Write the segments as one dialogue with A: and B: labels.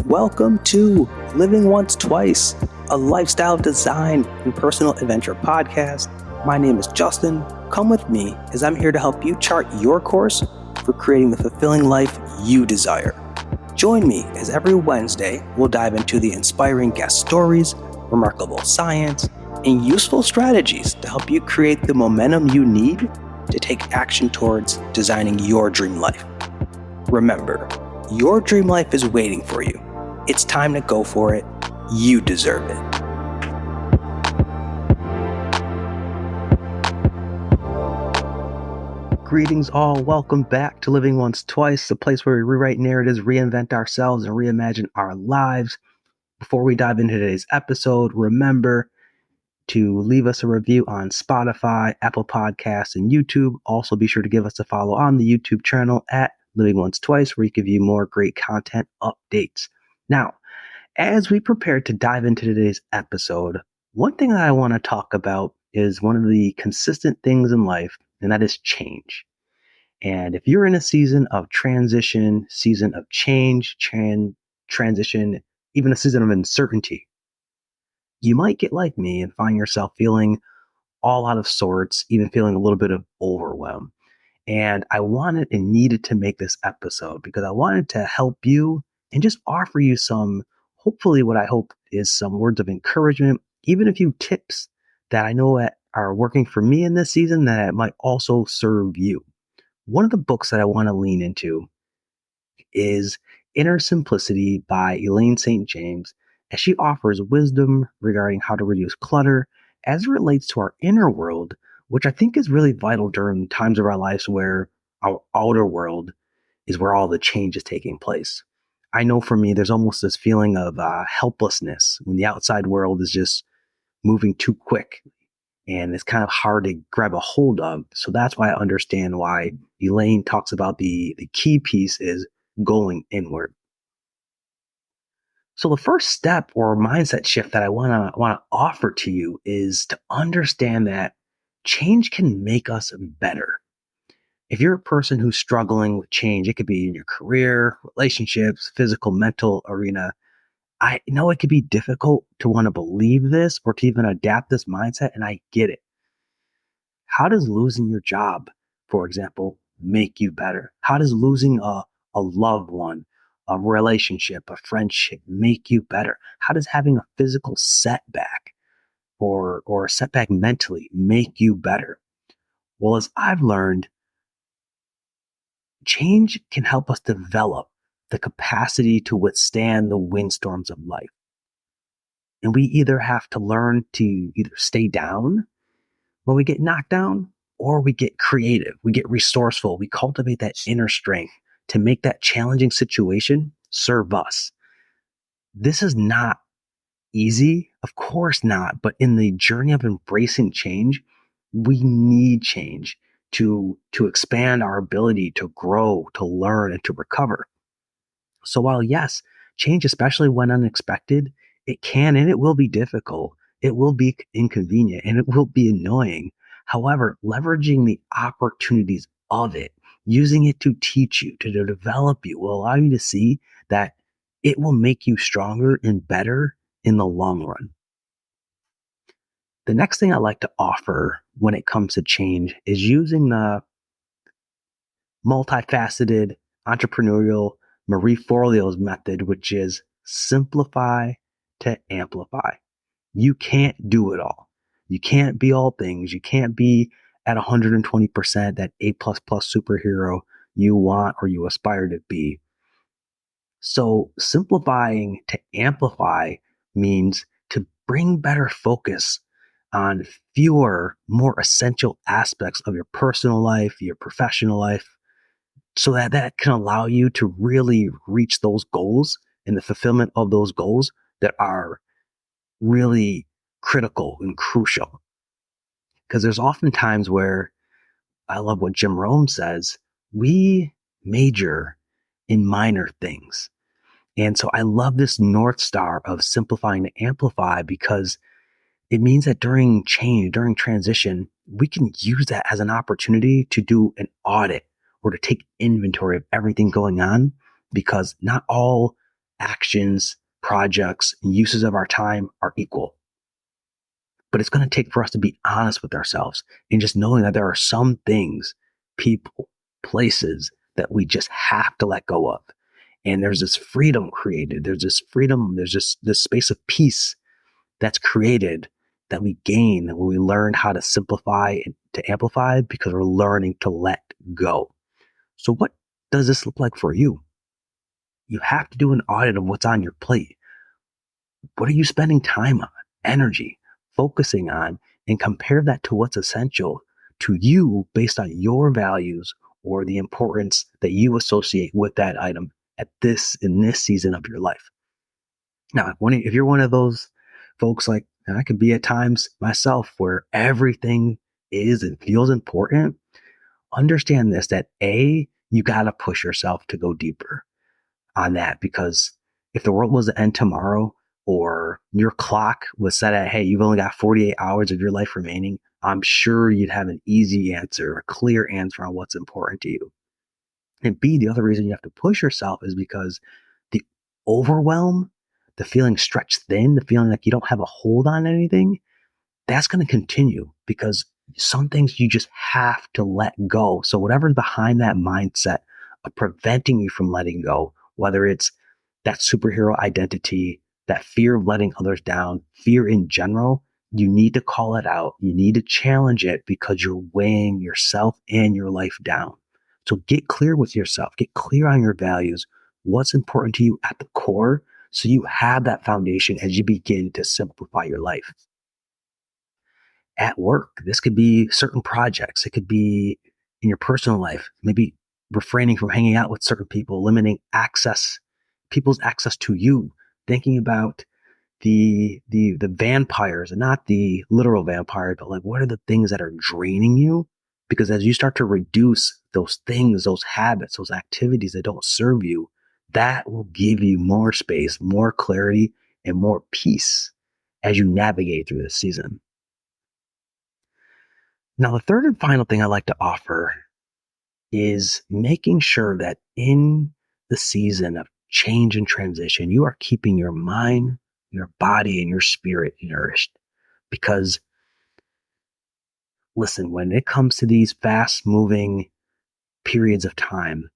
A: Welcome to Living Once Twice, a lifestyle design and personal adventure podcast. My name is Justin. Come with me as I'm here to help you chart your course for creating the fulfilling life you desire. Join me as every Wednesday we'll dive into the inspiring guest stories, remarkable science, and useful strategies to help you create the momentum you need to take action towards designing your dream life. Remember, your dream life is waiting for you. It's time to go for it. You deserve it. Greetings all. Welcome back to Living Once Twice, the place where we rewrite narratives, reinvent ourselves, and reimagine our lives. Before we dive into today's episode, remember to leave us a review on Spotify, Apple Podcasts, and YouTube. Also, be sure to give us a follow on the YouTube channel at Living Once Twice, where we give you more great content updates. Now, as we prepare to dive into today's episode, one thing that I want to talk about is one of the consistent things in life, and that is change. And if you're in a season of transition, season of change, transition, even a season of uncertainty, you might get like me and find yourself feeling all out of sorts, even feeling a little bit of overwhelm. And I wanted and needed to make this episode because I wanted to help you and just offer you some, hopefully what I hope is some words of encouragement, even a few tips that I know that are working for me in this season that might also serve you. One of the books that I want to lean into is Inner Simplicity by Elaine St. James, as she offers wisdom regarding how to reduce clutter as it relates to our inner world, which I think is really vital during times of our lives where our outer world is where all the change is taking place. I know for me, there's almost this feeling of helplessness when the outside world is just moving too quick and it's kind of hard to grab a hold of. So that's why I understand why Elaine talks about the key piece is going inward. So the first step or mindset shift that I want to offer to you is to understand that change can make us better. If you're a person who's struggling with change, it could be in your career, relationships, physical, mental arena. I know it could be difficult to want to believe this or to even adapt this mindset, and I get it. How does losing your job, for example, make you better? How does losing a loved one, a relationship, a friendship make you better? How does having a physical setback or a setback mentally make you better? Well, as I've learned, change can help us develop the capacity to withstand the windstorms of life. And we either have to learn to either stay down when we get knocked down, or we get creative, we get resourceful, we cultivate that inner strength to make that challenging situation serve us. This is not easy, of course not, but in the journey of embracing change, we need change to expand our ability to grow, to learn, and to recover. So while yes, change, especially when unexpected, it can and it will be difficult. It will be inconvenient and it will be annoying. However, leveraging the opportunities of it, using it to teach you, to develop you, will allow you to see that it will make you stronger and better in the long run. The next thing I like to offer when it comes to change is using the multifaceted entrepreneurial Marie Forleo's method, which is simplify to amplify. You can't do it all. You can't be all things. You can't be at 120% that A++ superhero you want or you aspire to be. So simplifying to amplify means to bring better focus on fewer, more essential aspects of your personal life, your professional life, so that can allow you to really reach those goals and the fulfillment of those goals that are really critical and crucial. Because there's often times where, I love what Jim Rohn says, we major in minor things. And so I love this North Star of simplifying to amplify, because it means that during change, during transition, we can use that as an opportunity to do an audit or to take inventory of everything going on, because not all actions, projects, and uses of our time are equal. But it's going to take for us to be honest with ourselves and just knowing that there are some things, people, places that we just have to let go of. And there's this freedom created. There's this freedom. There's just this space of peace that's created that we gain when we learn how to simplify and to amplify because we're learning to let go. So what does this look like for you? You have to do an audit of what's on your plate. What are you spending time on, energy, focusing on, and compare that to what's essential to you based on your values or the importance that you associate with that item in this season of your life. Now, if you're one of those folks, like I could be at times myself, where everything is and feels important, understand this, that you got to push yourself to go deeper on that, because if the world was to end tomorrow or your clock was set at, hey, you've only got 48 hours of your life remaining, I'm sure you'd have an easy answer, a clear answer on what's important to you. And B, the other reason you have to push yourself is because the overwhelm, the feeling stretched thin, the feeling like you don't have a hold on anything, that's going to continue because some things you just have to let go. So whatever's behind that mindset of preventing you from letting go, whether it's that superhero identity, that fear of letting others down, fear in general, you need to call it out. You need to challenge it because you're weighing yourself and your life down. So get clear with yourself, get clear on your values, what's important to you at the core, so you have that foundation as you begin to simplify your life. At work, this could be certain projects. It could be in your personal life, maybe refraining from hanging out with certain people, limiting people's access to you, thinking about the vampires, and not the literal vampire, but like, what are the things that are draining you? Because as you start to reduce those things, those habits, those activities that don't serve you, that will give you more space, more clarity, and more peace as you navigate through this season. Now, the third and final thing I like to offer is making sure that in the season of change and transition, you are keeping your mind, your body, and your spirit nourished. Because, listen, when it comes to these fast moving periods of time,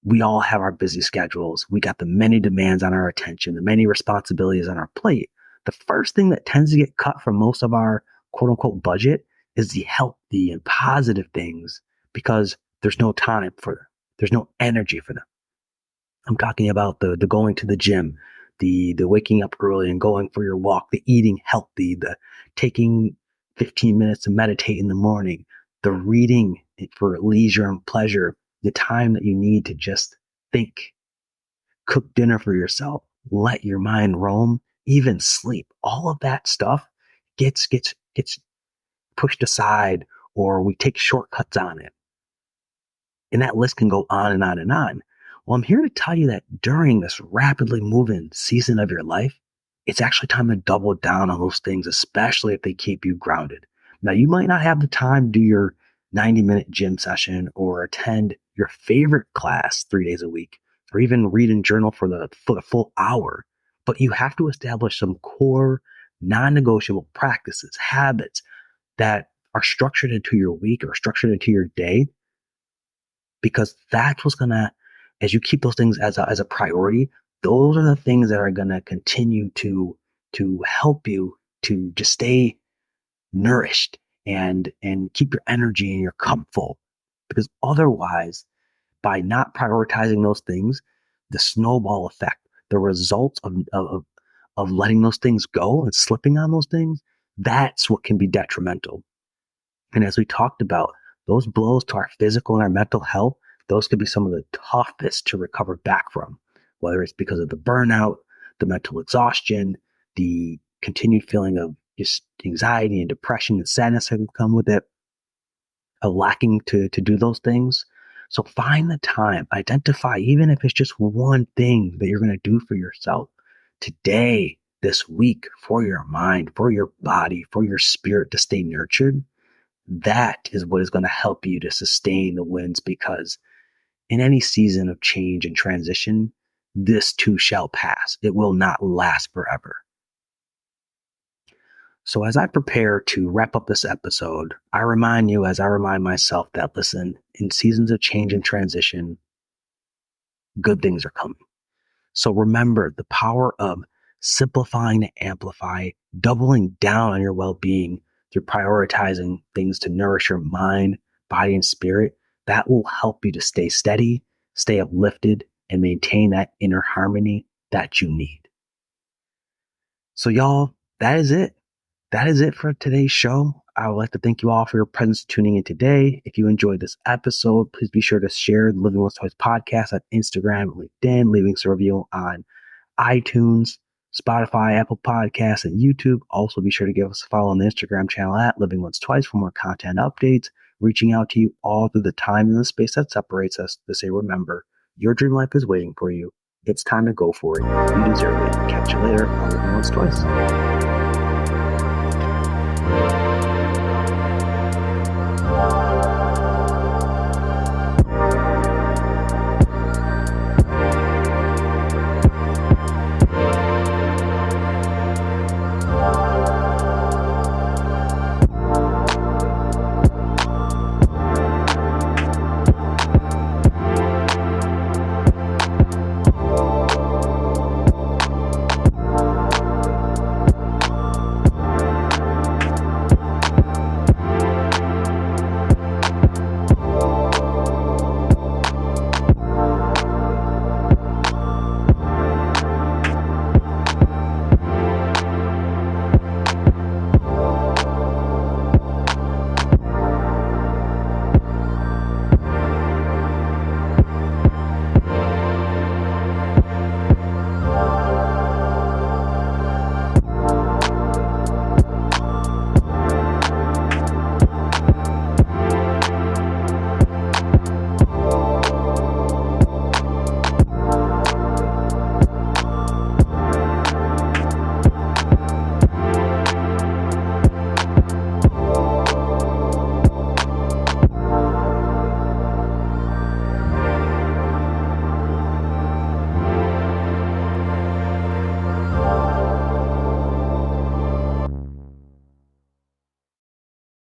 A: we all have our busy schedules. We got the many demands on our attention, the many responsibilities on our plate. The first thing that tends to get cut from most of our quote unquote budget is the healthy and positive things, because there's no time for them. There's no energy for them. I'm talking about the going to the gym, the waking up early and going for your walk, the eating healthy, the taking 15 minutes to meditate in the morning, the reading for leisure and pleasure, the time that you need to just think, cook dinner for yourself, let your mind roam, even sleep. All of that stuff gets pushed aside, or we take shortcuts on it. And that list can go on and on and on. Well, I'm here to tell you that during this rapidly moving season of your life, it's actually time to double down on those things, especially if they keep you grounded. Now, you might not have the time to do your 90-minute gym session or attend your favorite class 3 days a week, or even read and journal for the full hour, but you have to establish some core non-negotiable practices, habits that are structured into your week or structured into your day, because that's what's going to, as you keep those things as a priority, those are the things that are going to continue to help you to just stay nourished and keep your energy and your cup full. Because otherwise, by not prioritizing those things, the snowball effect, the results of letting those things go and slipping on those things, that's what can be detrimental. And as we talked about, those blows to our physical and our mental health, those could be some of the toughest to recover back from, whether it's because of the burnout, the mental exhaustion, the continued feeling of just anxiety and depression and sadness that can come with it, of lacking to do those things. So find the time, identify, even if it's just one thing that you're going to do for yourself today, this week, for your mind, for your body, for your spirit to stay nurtured. That is what is going to help you to sustain the wins, because in any season of change and transition, this too shall pass. It will not last forever. So as I prepare to wrap up this episode, I remind you, as I remind myself, that listen, in seasons of change and transition, good things are coming. So remember the power of simplifying to amplify, doubling down on your well-being through prioritizing things to nourish your mind, body, and spirit. That will help you to stay steady, stay uplifted, and maintain that inner harmony that you need. So y'all, that is it. That is it for today's show. I would like to thank you all for your presence tuning in today. If you enjoyed this episode, please be sure to share the Living Once Toys podcast on Instagram, LinkedIn, leaving us a review on iTunes, Spotify, Apple Podcasts, and YouTube. Also, be sure to give us a follow on the Instagram channel at Living Once Twice for more content updates, reaching out to you all through the time and the space that separates us to say, remember, your dream life is waiting for you. It's time to go for it. You deserve it. Catch you later on Living Once Twice.